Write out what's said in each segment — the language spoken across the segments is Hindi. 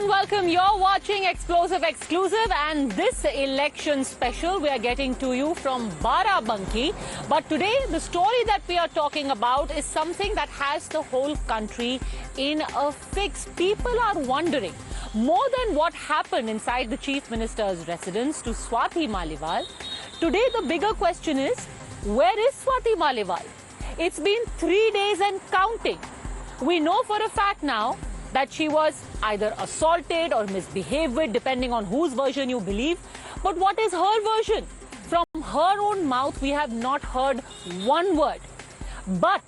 and welcome. You're watching Explosive Exclusive, and this election special we are getting to you from Barabanki. But today, the story that we are talking about is something that has the whole country in a fix. People are wondering, more than what happened inside the Chief Minister's residence to Swati Maliwal, today the bigger question is, where is Swati Maliwal? It's been 3 days and counting. We know for a fact now that she was either assaulted or misbehaved with, depending on whose version you believe. But what is her version? From her own mouth, we have not heard one word. But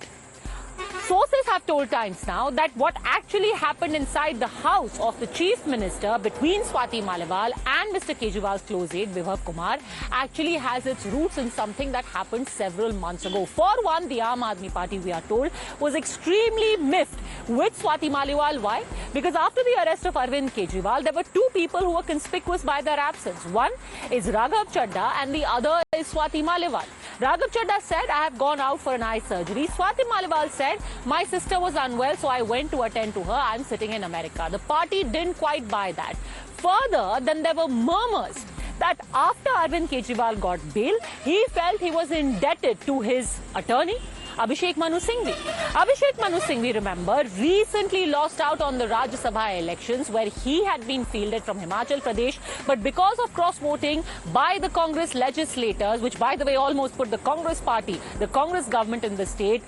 sources have told Times Now that what actually happened inside the house of the Chief Minister between Swati Maliwal and Mr. Kejriwal's close aide, Vibhav Kumar, actually has its roots in something that happened several months ago. For one, the Aam Aadmi Party, we are told, was extremely miffed with Swati Maliwal. Why? Because after the arrest of Arvind Kejriwal, there were two people who were conspicuous by their absence. One is Raghav Chadha and the other is Swati Maliwal. Raghav Chadha said, I have gone out for an eye surgery. Swati Maliwal said, my sister was unwell, so I went to attend to her. I'm sitting in America. The party didn't quite buy that. Further, then there were murmurs that after Arvind Kejriwal got bail, he felt he was indebted to his attorney, Abhishek Manu Singhvi. Abhishek Manu Singhvi, remember, recently lost out on the Rajya Sabha elections where he had been fielded from Himachal Pradesh. But because of cross-voting by the Congress legislators, which, by the way, almost put the Congress party, the Congress government in the state,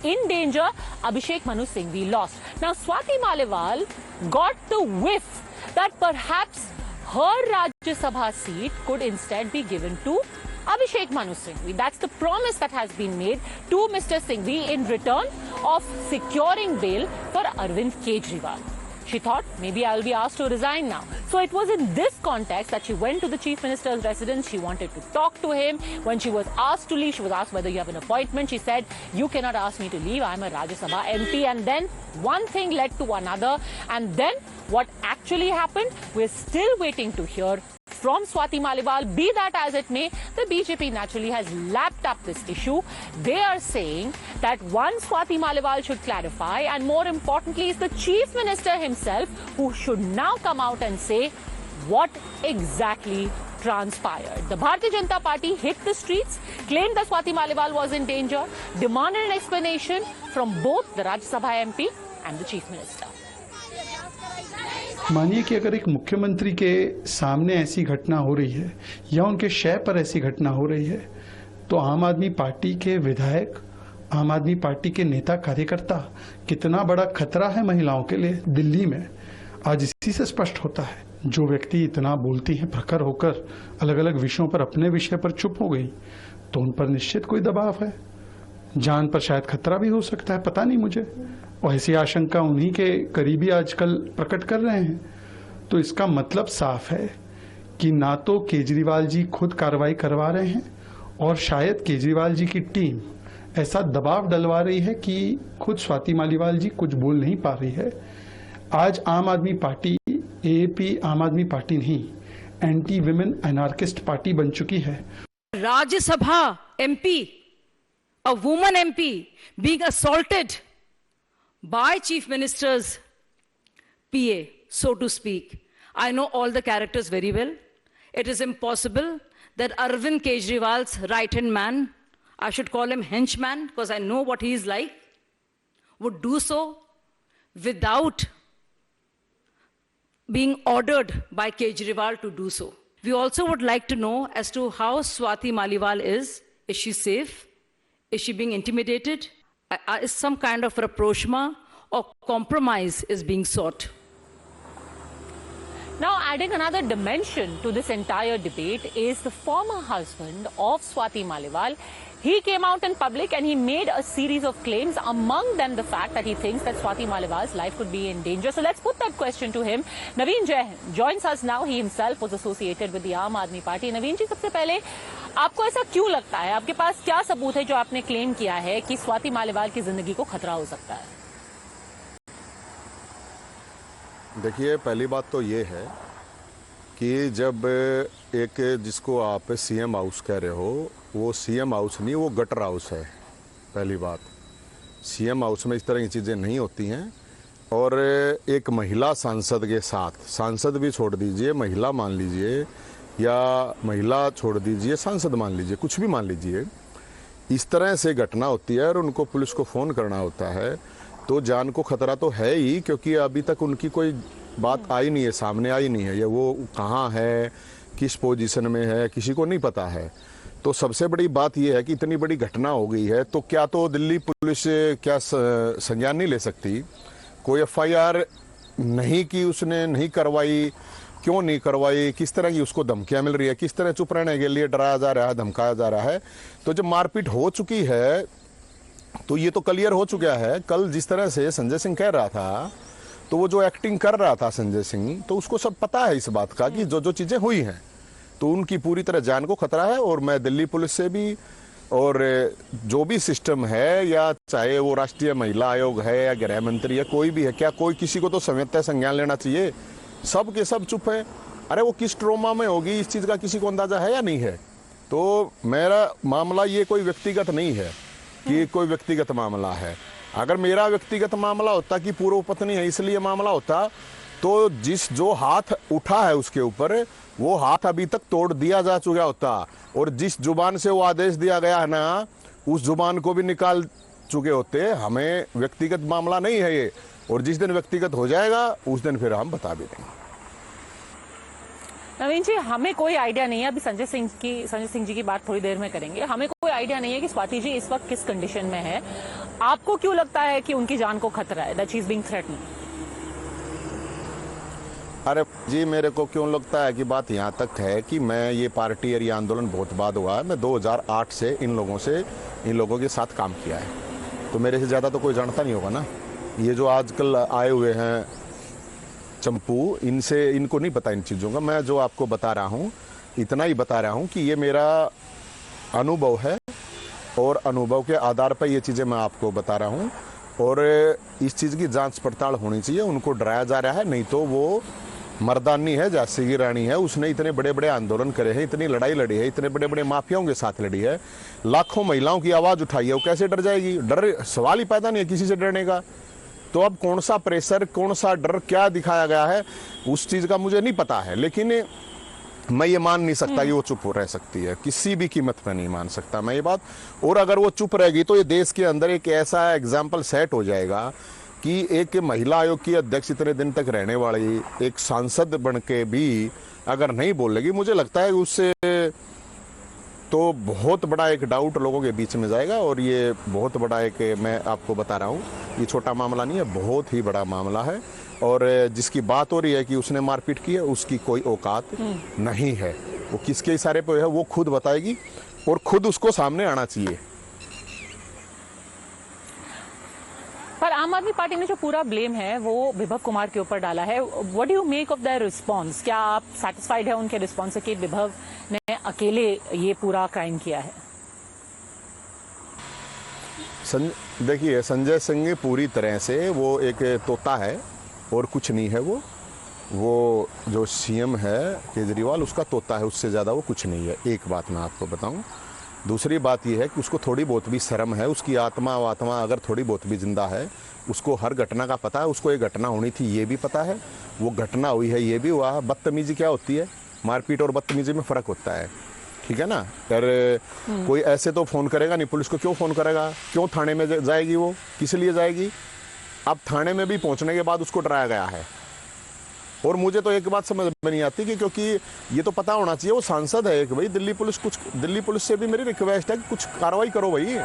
in danger, Abhishek Manu Singhvi lost. Now, Swati Maliwal got the whiff that perhaps her Rajya Sabha seat could instead be given to Abhishek Manu Singhvi. That's the promise that has been made to Mr. Singhvi in return of securing bail for Arvind Kejriwal. She thought, maybe I'll be asked to resign now. So it was in this context that she went to the Chief Minister's residence. She wanted to talk to him. When she was asked to leave, she was asked whether you have an appointment. She said, you cannot ask me to leave. I'm a Rajya Sabha MP. And then one thing led to another. And then what actually happened, we're still waiting to hear from Swati Maliwal. Be that as it may, the BJP naturally has lapped up this issue. They are saying that one, Swati Maliwal should clarify, and more importantly is the Chief Minister himself who should now come out and say what exactly transpired. The Bharatiya Janata Party hit the streets, claimed that Swati Maliwal was in danger, demanded an explanation from both the Rajya Sabha MP and the Chief Minister. मानिए कि अगर एक मुख्यमंत्री के सामने ऐसी घटना हो रही है या उनके शय पर ऐसी घटना हो रही है, तो आम आदमी पार्टी के विधायक, आम आदमी पार्टी के नेता कार्यकर्ता कितना बड़ा खतरा है महिलाओं के लिए दिल्ली में, आज इसी से स्पष्ट होता है। जो व्यक्ति इतना बोलती हैं प्रखर होकर, अलग अलग विषयों पर अपने विषय पर चुप हो गई, तो उन पर निश्चित कोई दबाव है। जान पर शायद खतरा भी हो सकता है, पता नहीं मुझे, और ऐसी आशंका उन्हीं के करीबी आजकल प्रकट कर रहे हैं। तो इसका मतलब साफ है कि ना तो केजरीवाल जी खुद कार्रवाई करवा रहे हैं और शायद केजरीवाल जी की टीम ऐसा दबाव डलवा रही है कि खुद स्वाति मालीवाल जी कुछ बोल नहीं पा रही है। आज आम आदमी पार्टी, एएपी आम आदमी पार्टी नहीं, एंटी विमेन एनार्किस्ट पार्टी बन चुकी है। Rajya Sabha MP, a woman MP being assaulted by Chief Minister's PA, so to speak. I know all the characters very well. It is impossible that Arvind Kejriwal's right-hand man, I should call him henchman because I know what he is like, would do so without being ordered by Kejriwal to do so. We also would like to know as to how Swati Maliwal is. Is she safe? Is she being intimidated? Is some kind of rapprochement or compromise is being sought? Now, adding another dimension to this entire debate is the former husband of Swati Maliwal. He came out in public and he made a series of claims, among them the fact that he thinks that Swati Maliwal's life could be in danger. So let's put that question to him. Naveen Jain joins us now. He himself was associated with the Aam Aadmi Party. Naveen ji, सबसे पहले आपको ऐसा क्यों लगता है? आपके पास क्या सबूत है जो आपने क्लेम किया है कि स्वाति मालीवाल की जिंदगी को खतरा हो सकता है? देखिए, पहली बात तो ये है कि जब एक जिसको आप सीएम हाउस कह रहे हो, वो सीएम हाउस नहीं, वो गटर हाउस है। पहली बात, सीएम हाउस में इस तरह की चीज़ें नहीं होती हैं। और एक महिला सांसद के साथ, सांसद भी छोड़ दीजिए, महिला मान लीजिए या महिला छोड़ दीजिए, सांसद मान लीजिए, कुछ भी मान लीजिए, इस तरह से घटना होती है और उनको पुलिस को फ़ोन करना होता है तो जान को खतरा तो है ही, क्योंकि अभी तक उनकी कोई बात आई नहीं है, सामने आई नहीं है, या वो कहाँ है, किस पोजीशन में है, किसी को नहीं पता है। तो सबसे बड़ी बात यह है कि इतनी बड़ी घटना हो गई है तो क्या तो दिल्ली पुलिस क्या संज्ञान नहीं ले सकती? कोई एफआईआर नहीं की, उसने नहीं करवाई, क्यों नहीं करवाई, किस तरह की उसको धमकियां मिल रही है, किस तरह चुप रहने के लिए डराया जा रहा है, धमकाया जा रहा है। तो जब मारपीट हो चुकी है तो ये तो क्लियर हो चुका है। कल जिस तरह से संजय सिंह कह रहा था, तो वो जो एक्टिंग कर रहा था संजय सिंह, तो उसको सब पता है इस बात का कि जो जो चीजें हुई हैं, तो उनकी पूरी तरह जान को खतरा है। और मैं दिल्ली पुलिस से भी, और जो भी सिस्टम है, या चाहे वो राष्ट्रीय महिला आयोग है या गृह मंत्री है, कोई भी है, क्या कोई किसी को तो संयंत्र संज्ञान लेना चाहिए? सब के सब चुप है। अरे वो किस ट्रोमा में होगी, इस चीज का किसी को अंदाजा है या नहीं है? तो मेरा मामला ये कोई व्यक्तिगत नहीं है कि कोई व्यक्तिगत मामला है। अगर मेरा व्यक्तिगत मामला होता कि पूर्व पत्नी है इसलिए मामला होता, तो जिस जो हाथ उठा है उसके ऊपर, वो हाथ अभी तक तोड़ दिया जा चुका होता, और जिस जुबान से वो आदेश दिया गया है ना, उस जुबान को भी निकाल चुके होते। हमें व्यक्तिगत मामला नहीं है ये, और जिस दिन व्यक्तिगत हो जाएगा उस दिन फिर हम बता भी देंगे। नवीन जी, हमें कोई आइडिया नहीं है, अभी संजय सिंह जी की बात थोड़ी देर में करेंगे। हमें कोई आइडिया नहीं है कि स्वाति जी इस वक्त किस कंडीशन में है। आपको क्यों लगता है कि उनकी जान को खतरा है, that she is being threatened? अरे जी, मेरे को क्यों लगता है कि बात यहाँ तक है कि मैं ये पार्टी और ये आंदोलन बहुत बाद हुआ है। मैं 2008 से इन लोगों के साथ काम किया है, तो मेरे से ज़्यादा तो कोई जानता नहीं होगा ना। ये जो आजकल आए हुए हैं चंपू, इनको नहीं पता इन चीज़ों का। मैं जो आपको बता रहा हूँ, इतना ही बता रहा हूँ कि ये मेरा अनुभव है, और अनुभव के आधार पर ये चीज़ें मैं आपको बता रहा हूँ। और इस चीज़ की जांच पड़ताल होनी चाहिए। उनको डराया जा रहा है, नहीं तो वो मर्दानी है, झांसी की रानी है, उसने इतने बड़े बड़े आंदोलन करे हैं, इतनी लड़ाई लड़ी है, इतने बड़े बड़े माफियाओं के साथ लड़ी है, लाखों महिलाओं की आवाज़ उठाई है, वो कैसे डर जाएगी? डर सवाल ही पैदा नहीं है किसी से डरने का। तो अब कौन सा प्रेशर, कौन सा डर, क्या दिखाया गया है, उस चीज़ का मुझे नहीं पता है। लेकिन मैं ये मान नहीं सकता कि वो चुप रह सकती है, किसी भी कीमत पर नहीं मान सकता मैं ये बात। और अगर वो चुप रहेगी तो ये देश के अंदर एक ऐसा एग्जाम्पल सेट हो जाएगा कि एक महिला आयोग की अध्यक्ष इतने दिन तक रहने वाली एक सांसद बन के भी अगर नहीं बोलेगी, मुझे लगता है उससे तो बहुत बड़ा एक डाउट लोगों के बीच में जाएगा। और ये बहुत बड़ा एक, मैं आपको बता रहा हूँ, ये छोटा मामला नहीं है, बहुत ही बड़ा मामला है। और जिसकी बात हो रही है कि उसने मारपीट की है, उसकी कोई औकात नहीं है। वो किसके इशारे पे है वो खुद बताएगी, और खुद उसको सामने आना चाहिए। पर आम आदमी पार्टी ने जो पूरा ब्लेम है वो विभव कुमार के ऊपर डाला है। What do you make of their response? क्या आप सैटिस्फाइड है उनके रिस्पांस से कि विभव ने अकेले ये पूरा क्राइम किया है? देखिए, संजय सिंह पूरी तरह से वो एक तोता है और कुछ नहीं है। वो जो सीएम है केजरीवाल, उसका तोता है, उससे ज़्यादा वो कुछ नहीं है। एक बात मैं आपको बताऊं। दूसरी बात यह है कि उसको थोड़ी बहुत भी शर्म है, उसकी आत्मा अगर थोड़ी बहुत भी जिंदा है, उसको हर घटना का पता है। उसको ये घटना होनी थी ये भी पता है, वो घटना हुई है ये भी हुआ है। बदतमीजी क्या होती है, मारपीट और बदतमीजी में फ़र्क होता है, ठीक है ना। अगर कोई ऐसे तो फ़ोन करेगा नहीं, पुलिस को क्यों फ़ोन करेगा, क्यों थाने में जाएगी, वो किस लिए जाएगी? अब थाने में भी पहुंचने के बाद उसको डराया गया है। और मुझे तो एक बात समझ में नहीं आती कि, क्योंकि ये तो पता होना चाहिए वो सांसद है एक, भाई दिल्ली पुलिस से भी मेरी रिक्वेस्ट है कि कुछ कार्रवाई करो भाई।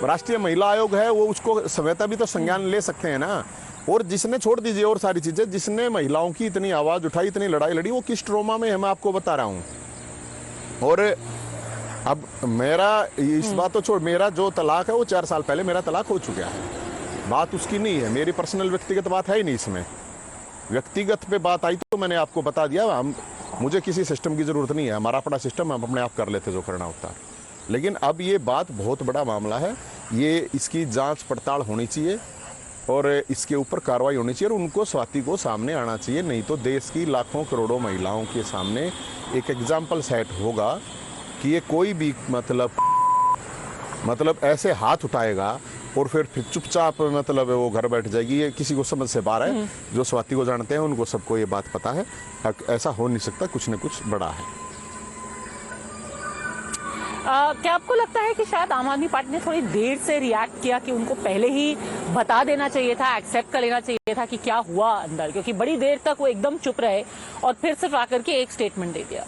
राष्ट्रीय महिला आयोग है, वो उसको सवैता भी तो संज्ञान ले सकते हैं ना। और जिसने, छोड़ दीजिए और सारी चीजें, जिसने महिलाओं की इतनी आवाज उठाई, इतनी लड़ाई लड़ी, वो किस ट्रोमा में है मैं आपको बता रहा हूँ। और अब मेरा इस बात तो छोड़, मेरा जो तलाक है वो 4 साल पहले मेरा तलाक हो चुका है। बात उसकी नहीं है, मेरी पर्सनल व्यक्तिगत बात है ही नहीं इसमें। व्यक्तिगत पे बात आई तो मैंने आपको बता दिया। मुझे किसी सिस्टम की जरूरत नहीं है, हमारा अपना सिस्टम, हम अपने आप कर लेते जो करना होता है। लेकिन अब ये बात बहुत बड़ा मामला है, ये इसकी जांच पड़ताल होनी चाहिए और इसके ऊपर कार्रवाई होनी चाहिए, और उनको स्वाति को सामने आना चाहिए। नहीं तो देश की लाखों करोड़ों महिलाओं के सामने एक एग्जाम्पल सेट होगा कि ये कोई भी मतलब ऐसे हाथ उठाएगा और फिर चुपचाप मतलब वो घर बैठ जाएगी, ये किसी को समझ से बाहर है। जो स्वाति को जानते हैं उनको सबको ये बात पता है, ऐसा हो नहीं सकता, कुछ न कुछ बड़ा है। क्या आपको लगता है कि शायद आम आदमी पार्टी ने थोड़ी देर से रिएक्ट किया, कि उनको पहले ही बता देना चाहिए था, एक्सेप्ट कर लेना चाहिए था कि क्या हुआ अंदर, क्योंकि बड़ी देर तक वो एकदम चुप रहे और फिर सिर्फ आकर के एक स्टेटमेंट दे दिया?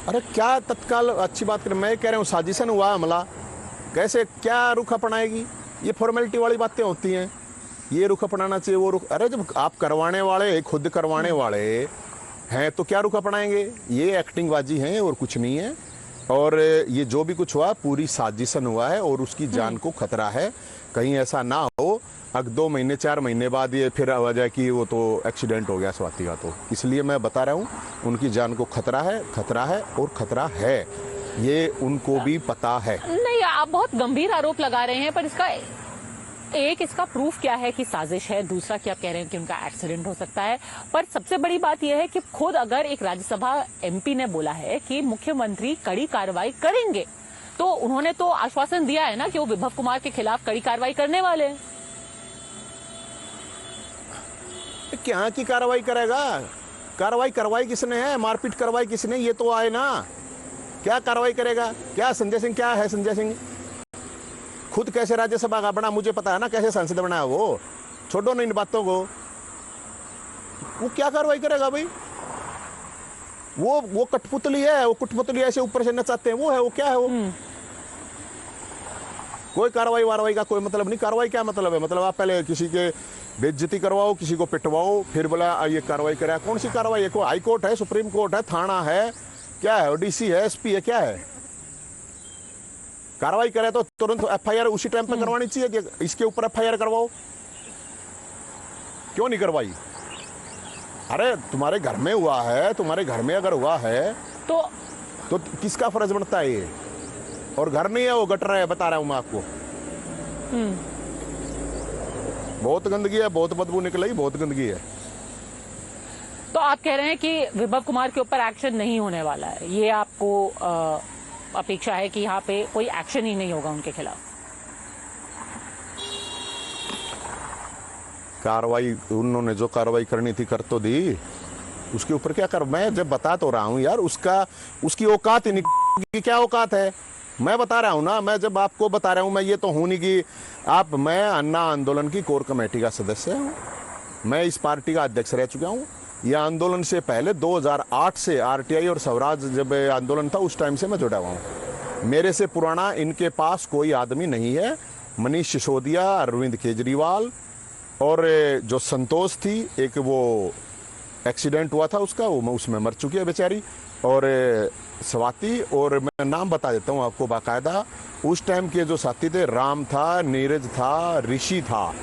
अरे क्या तत्काल अच्छी बात करें, मैं कह रहा हूँ साजिशन हुआ हमला, कैसे क्या रुख अपनाएगी? ये फॉर्मेलिटी वाली बातें होती हैं, ये रुख अपनाना चाहिए, वो रुख। अरे जब आप करवाने वाले, खुद करवाने वाले हैं तो क्या रुख अपनाएंगे? ये एक्टिंग बाजी है और कुछ नहीं है। और ये जो भी कुछ हुआ पूरी साजिशन हुआ है और उसकी जान को खतरा है। कहीं ऐसा ना हो अग 2 महीने 4 महीने बाद ये फिर आ जाए कि वो तो एक्सीडेंट हो गया स्वाति का। तो इसलिए मैं बता रहा हूँ उनकी जान को खतरा है और खतरा है, ये उनको भी पता है। नहीं, आप बहुत गंभीर आरोप लगा रहे हैं, पर इसका प्रूफ क्या है कि साजिश है? दूसरा कि आप कह रहे हैं कि उनका एक्सीडेंट हो सकता है। पर सबसे बड़ी बात यह है कि खुद अगर एक राज्यसभा एमपी ने बोला है कि मुख्यमंत्री कड़ी कार्रवाई करेंगे, तो उन्होंने तो आश्वासन दिया है ना कि वो विभव कुमार के खिलाफ कड़ी कार्रवाई करने वाले हैं। क्या की कार्रवाई करेगा? कार्रवाई करवाई किसने है? मारपीट करवाई किसने? ये तो आए ना, क्या कार्रवाई करेगा? क्या संजय सिंह क्या है? संजय सिंह खुद कैसे राज्यसभा का बना मुझे पता है ना, कैसे सांसद बना है वो। छोड़ो ना इन बातों को, वो क्या कार्रवाई करेगा भाई? वो कठपुतली है, वो कठपुतली ऐसे ऊपर से नचाते हैं, वो है, वो क्या है वो? कोई कार्रवाई वारवाई का कोई मतलब नहीं। कार्रवाई क्या मतलब है? मतलब आप पहले किसी के बेइज्जती करवाओ, किसी को पिटवाओ, फिर बोला ये कार्रवाई करे। कौन सी कार्रवाई है? कोई हाई कोर्ट है, सुप्रीम कोर्ट है, थाना है, क्या है? डीसी है, एसपी है, क्या है? कार्रवाई करे तो तुरंत एफआईआर उसी टाइम पे करवानी चाहिए कि इसके ऊपर एफआईआर करवाओ। क्यों नहीं करवाई? अरे तुम्हारे घर में हुआ है, तुम्हारे घर में अगर हुआ है तो किसका फर्ज बनता है ये? और घर नहीं है, वो गटर है, बता रहा हूं मैं आपको। बहुत गंदगी है, बहुत बदबू निकली, बहुत गंदगी है। तो आप कह रहे हैं कि विभव कुमार के ऊपर एक्शन नहीं होने वाला है, ये आपको अपेक्षा है कि यहाँ पे कोई एक्शन ही नहीं होगा उनके खिलाफ? कार्रवाई उन्होंने जो कार्रवाई करनी थी कर तो दी, उसके ऊपर क्या कर? मैं जब बता तो रहा हूँ यार, उसकी औकात ही नहीं, क्या औकात है? मैं बता रहा हूँ ना, मैं जब आपको बता रहा हूँ, मैं ये तो हूँ नहीं कि मैं अन्ना आंदोलन की कोर कमेटी का सदस्य हूँ, मैं इस पार्टी का अध्यक्ष रह चुका हूँ। यह आंदोलन से पहले 2008 से आरटीआई और स्वराज जब आंदोलन था उस टाइम से मैं जुड़ा हुआ हूँ। मेरे से पुराना इनके पास कोई आदमी नहीं है। मनीष सिसोदिया, अरविंद केजरीवाल और जो संतोष थी, एक वो एक्सीडेंट हुआ था उसका, वो उसमें मर चुकी है बेचारी, और स्वाति, और मैं नाम बता देता हूँ आपको बाकायदा। उस टाइम के जो साथी थे, राम था, नीरज था, ऋषि था,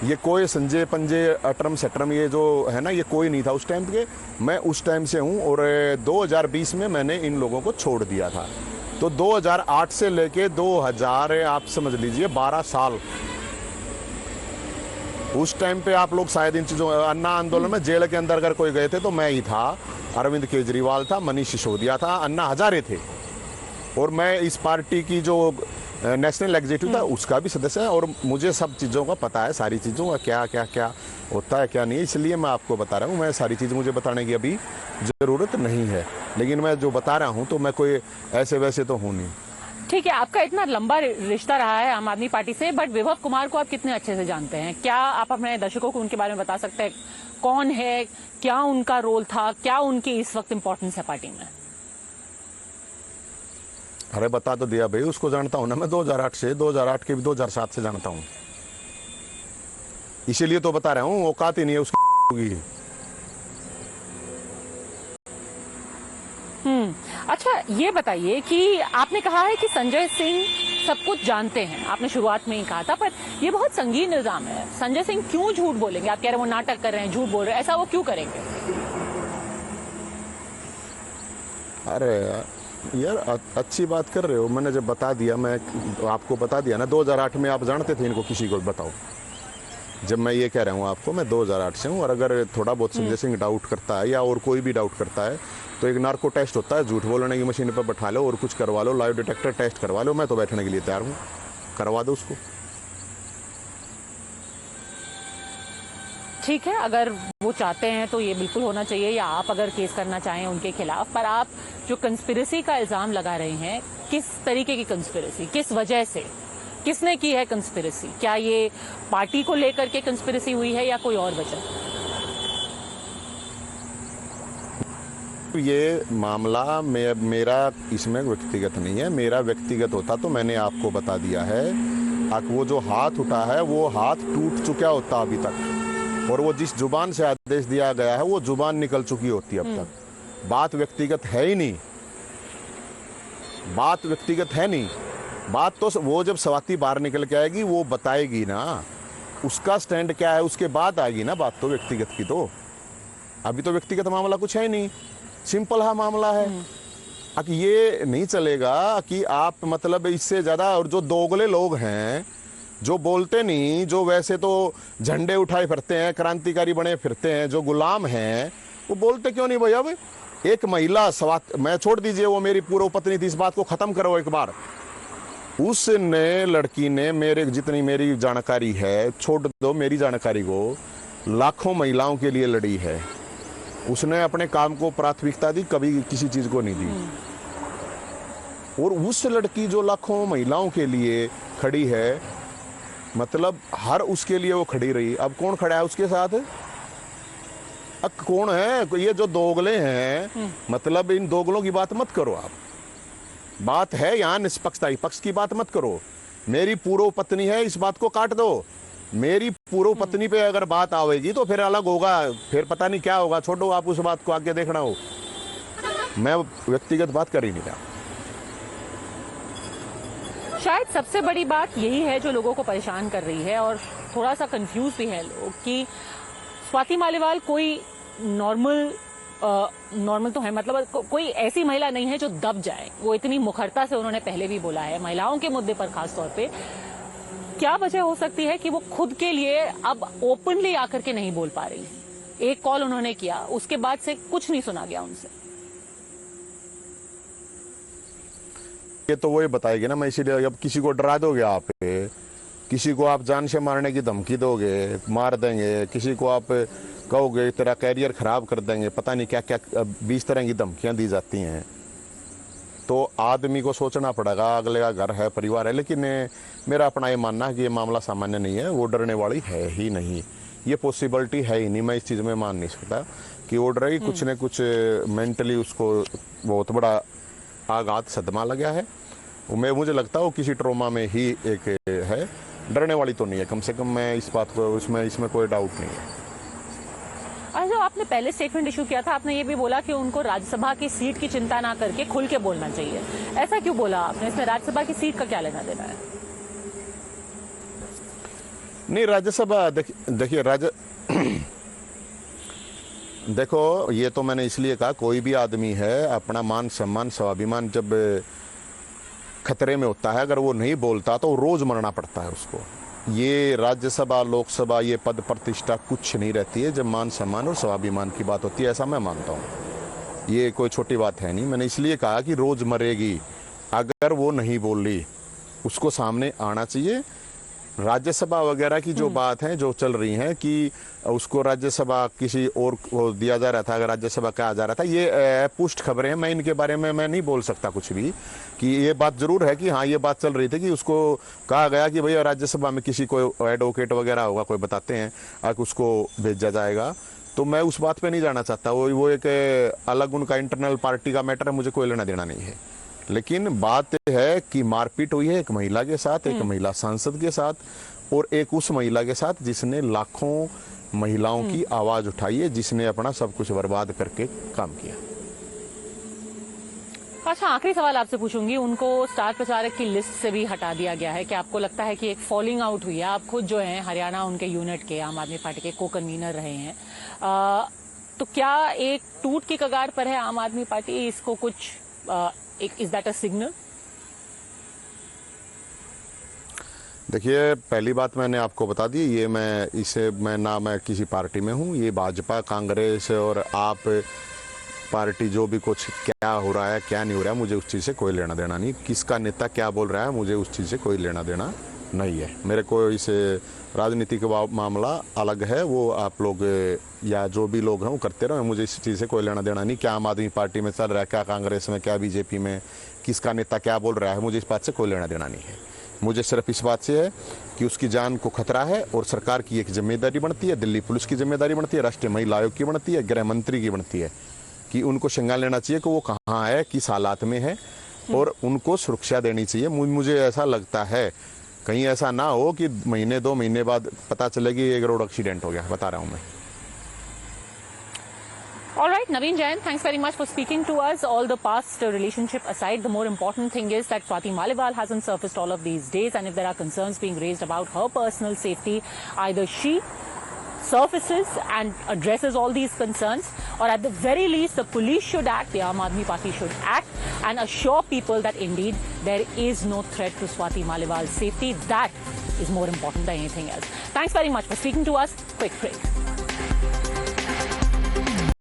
ये कोई संजय पंजे अटरम सटरम ये जो है ना, ये कोई नहीं था उस टाइम के। मैं उस टाइम से हूँ और 2020 में मैंने इन लोगों को छोड़ दिया था। तो 2008 से लेके 2000 आप समझ लीजिए 12 साल, उस टाइम पे आप लोग शायद इन चीज़ों, अन्ना आंदोलन में जेल के अंदर अगर कोई गए थे तो मैं ही था, अरविंद केजरीवाल था, मनीष सिसोदिया था, अन्ना हजारे थे, और मैं इस पार्टी की जो नेशनल एग्जीक्यूटिव था उसका भी सदस्य है, और मुझे सब चीज़ों का पता है, सारी चीज़ों का क्या क्या क्या होता है क्या नहीं है, इसलिए मैं आपको बता रहा हूँ। मैं सारी चीज़ मुझे बताने की अभी ज़रूरत नहीं है, लेकिन मैं जो बता रहा हूँ तो मैं कोई ऐसे वैसे तो हूँ नहीं। ठीक है, आपका इतना लंबा रिश्ता रहा है आम आदमी पार्टी से, बट विभव कुमार को आप कितने अच्छे से जानते हैं? क्या आप अपने दर्शकों को उनके बारे में बता सकते हैं? कौन है, क्या उनका रोल था, क्या उनकी इस वक्त इंपॉर्टेंस है पार्टी में? अरे बता तो दिया भाई, उसको जानता हूं ना मैं 2008 से, 2008 के भी 2007 से जानता हूं, इसीलिए तो बता रहा हूं, औकात ही नहीं है उसकी। अच्छा, ये बताइए कि आपने कहा है कि संजय सिंह सब कुछ जानते हैं, आपने शुरुआत में ही कहा था, पर ये बहुत संगीन इल्जाम है। संजय सिंह क्यों झूठ बोलेंगे? आप कह रहे हैं वो नाटक कर रहे हैं, झूठ बोल रहे हैं, ऐसा वो क्यों करेंगे? अरे यार अच्छी बात कर रहे हो, मैंने जब बता दिया, मैं आपको बता दिया ना 2008 में, आप जानते थे इनको, किसी को बताओ जब मैं ये कह रहा हूँ आपको, मैं 2008 से हूँ। और अगर थोड़ा बहुत संजय सिंह डाउट करता है या और कोई भी डाउट करता है तो एक नार्को टेस्ट होता है, झूठ बोलने की मशीन पर बैठा लो और कुछ करवा लो, लाइव डिटेक्टर टेस्ट करवा लो, मैं तो बैठने के लिए तैयार हूँ, करवा दो उसको। ठीक है, अगर वो चाहते हैं तो ये बिल्कुल होना चाहिए, या आप अगर केस करना चाहें उनके खिलाफ। पर आप जो कंस्पिरेसी का इल्जाम लगा रहे हैं, किस तरीके की कंस्पिरेसी, किस वजह से, किसने की है कंस्पिरेसी? क्या ये पार्टी को लेकर के कंस्पिरेसी हुई है या कोई और वजह? ये मामला मेरा इसमें व्यक्तिगत नहीं है। मेरा व्यक्तिगत होता तो मैंने आपको बता दिया है। वो जो हाथ उठा है वो हाथ टूट चुका होता अभी तक, और वो जिस जुबान से आदेश दिया गया है वो जुबान निकल चुकी होती अब तक। बात व्यक्तिगत है ही नहीं, बात व्यक्तिगत है नहीं। बात तो वो जब स्वाति बाहर निकल के आएगी वो बताएगी ना, उसका स्टैंड क्या है, उसके बाद आएगी ना बात तो व्यक्तिगत की। तो अभी तो व्यक्तिगत मामला कुछ है ही नहीं, सिंपल हा मामला है। अब ये नहीं चलेगा कि आप मतलब इससे ज्यादा, और जो दोगले लोग हैं जो बोलते नहीं, जो वैसे तो झंडे उठाए फिरते हैं, क्रांतिकारी बने फिरते हैं, जो गुलाम हैं, वो बोलते क्यों नहीं भैया? एक महिला मैं छोड़ दीजिए वो मेरी पूर्व पत्नी थी, इस बात को खत्म करो एक बार। उसने लड़की ने मेरे जितनी मेरी जानकारी है, छोड़ दो मेरी जानकारी को, लाखों महिलाओं के लिए लड़ी है। उसने अपने काम को प्राथमिकता दी, कभी किसी चीज को नहीं दी। और उस लड़की जो लाखों महिलाओं के लिए खड़ी है, मतलब हर उसके लिए वो खड़ी रही। अब कौन खड़ा है उसके साथ? अब कौन है? ये जो दोगले हैं, मतलब इन दोगलों की बात मत करो आप। बात है यहाँ निष्पक्षता, पक्ष की बात मत करो। मेरी पूर्व पत्नी है, इस बात को काट दो। मेरी पूर्व पत्नी पे अगर बात आवेगी तो फिर अलग होगा, फिर पता नहीं क्या होगा। छोड़ो आप उस बात को, आगे देखना हो। मैं व्यक्तिगत बात कर ही नहीं रहा। शायद सबसे बड़ी बात यही है जो लोगों को परेशान कर रही है, और थोड़ा सा कंफ्यूज भी है लोग, कि स्वाति मालीवाल कोई नॉर्मल तो है, मतलब कोई ऐसी महिला नहीं है जो दब जाए। वो इतनी मुखरता से, उन्होंने पहले भी बोला है, महिलाओं के मुद्दे पर खास तौर पे। क्या वजह हो सकती है कि वो खुद के लिए अब ओपनली आकर के नहीं बोल पा रही है? एक कॉल उन्होंने किया, उसके बाद से कुछ नहीं सुना गया उनसे। ये तो वही बताएगी ना। मैं इसीलिए, अब किसी को डरा दोगे आप, किसी को आप जान से मारने की धमकी दोगे, मार देंगे, किसी को आप कहोगे तेरा कैरियर खराब कर देंगे, पता नहीं क्या क्या 20 तरह की धमकियां दी जाती हैं। तो आदमी को सोचना पड़ेगा, अगले का घर है, परिवार है। लेकिन मेरा अपना ये मानना है कि ये मामला सामान्य नहीं है, वो डरने वाली है ही नहीं, ये पॉसिबिलिटी है ही नहीं। मैं इस चीज़ में मान नहीं सकता कि वो डरेगी। कुछ न कुछ मेंटली उसको बहुत बड़ा आघात, सदमा लगा है। मुझे लगता है वो किसी ट्रोमा में ही एक है, डरने वाली तो नहीं है। कम से कम मैं इस बात को, इसमें कोई डाउट नहीं है। जो आपने पहले स्टेटमेंट इशू किया था, आपने ये भी बोला कि उनको राज्यसभा की सीट की चिंता ना करके खुल के बोलना चाहिए। ऐसा क्यों बोला आपने? इसमें राज्यसभा की सीट का क्या लेना देना है? नहीं, राज्यसभा देखिए देखो, ये तो मैंने इसलिए कहा, कोई भी आदमी है, अपना मान सम्मान स्वाभिमान जब खतरे में होता है, अगर वो नहीं बोलता तो रोज मरना पड़ता है उसको। ये राज्यसभा, लोकसभा, ये पद प्रतिष्ठा कुछ नहीं रहती है जब मान सम्मान और स्वाभिमान की बात होती है, ऐसा मैं मानता हूँ। ये कोई छोटी बात है नहीं। मैंने इसलिए कहा कि रोज मरेगी। अगर वो नहीं बोल रही, उसको सामने आना चाहिए। राज्यसभा वगैरह की जो बात है, जो चल रही है कि उसको राज्यसभा किसी और को दिया जा रहा था, अगर राज्यसभा कहा जा रहा था, ये पुष्ट खबरें हैं। मैं इनके बारे में मैं नहीं बोल सकता कुछ भी। कि ये बात जरूर है कि हाँ, ये बात चल रही थी कि उसको कहा गया कि भैया राज्यसभा में किसी को एडवोकेट वगैरह होगा, कोई बताते हैं, उसको भेजा जाएगा। तो मैं उस बात पे नहीं जाना चाहता। वो एक अलग उनका इंटरनल पार्टी का मैटर है, मुझे कोई लेना देना नहीं है। लेकिन बात है कि मारपीट हुई है एक महिला के साथ, एक महिला सांसद के साथ, और एक उस महिला के साथ जिसने लाखों महिलाओं की आवाज उठाई है, जिसने अपना सब कुछ बर्बाद करके काम किया। अच्छा, आखिरी सवाल आपसे पूछूंगी। उनको स्टार प्रचारक की लिस्ट से भी हटा दिया गया है। क्या आपको लगता है कि एक फॉलिंग आउट हुई है? आप खुद जो हैं हरियाणा उनके यूनिट के, आम आदमी पार्टी के को कन्वीनर रहे हैं, तो क्या एक टूट की कगार पर है आम आदमी पार्टी? इसको कुछ इज दैट अ सिग्नल? देखिए, पहली बात मैंने आपको बता दी, ये मैं किसी पार्टी में हूँ। ये भाजपा, कांग्रेस और आप पार्टी जो भी कुछ क्या हो रहा है क्या नहीं हो रहा है, मुझे उस चीज़ से कोई लेना देना नहीं। किसका नेता क्या बोल रहा है, मुझे उस चीज़ से कोई लेना देना नहीं है। मेरे को इस राजनीति का मामला अलग है, वो आप लोग या जो भी लोग हैं वो करते रहो, मुझे इस चीज़ से कोई लेना देना नहीं। क्या आम आदमी पार्टी में चल रहा है, क्या कांग्रेस में, क्या बीजेपी में, किसका नेता क्या बोल रहा है, मुझे इस बात से कोई लेना देना नहीं है। मुझे सिर्फ इस बात से है कि उसकी जान को खतरा है और सरकार की एक जिम्मेदारी बनती है, दिल्ली पुलिस की जिम्मेदारी बनती है, राष्ट्रीय महिला आयोग की बनती है, गृह मंत्री की बनती है कि उनको संज्ञान लेना चाहिए कि वो कहाँ है, किस हालात में है और उनको सुरक्षा देनी चाहिए। मुझे ऐसा लगता है कहीं ऐसा ना हो कि महीने 2 महीने बाद पता चले कि एक रोड एक्सीडेंट हो गया, बता रहा हूँ मैं। All right, Naveen Jain, thanks very much for speaking to us. All the past relationship aside, the more important thing is that Swati Maliwal hasn't surfaced all of these days, and if there are concerns being raised about her personal safety, either she surfaces and addresses all these concerns, or at the very least, the police should act, the Aam Aadmi Party should act and assure people that indeed there is no threat to Swati Maliwal's safety. That is more important than anything else. Thanks very much for speaking to us. Quick break.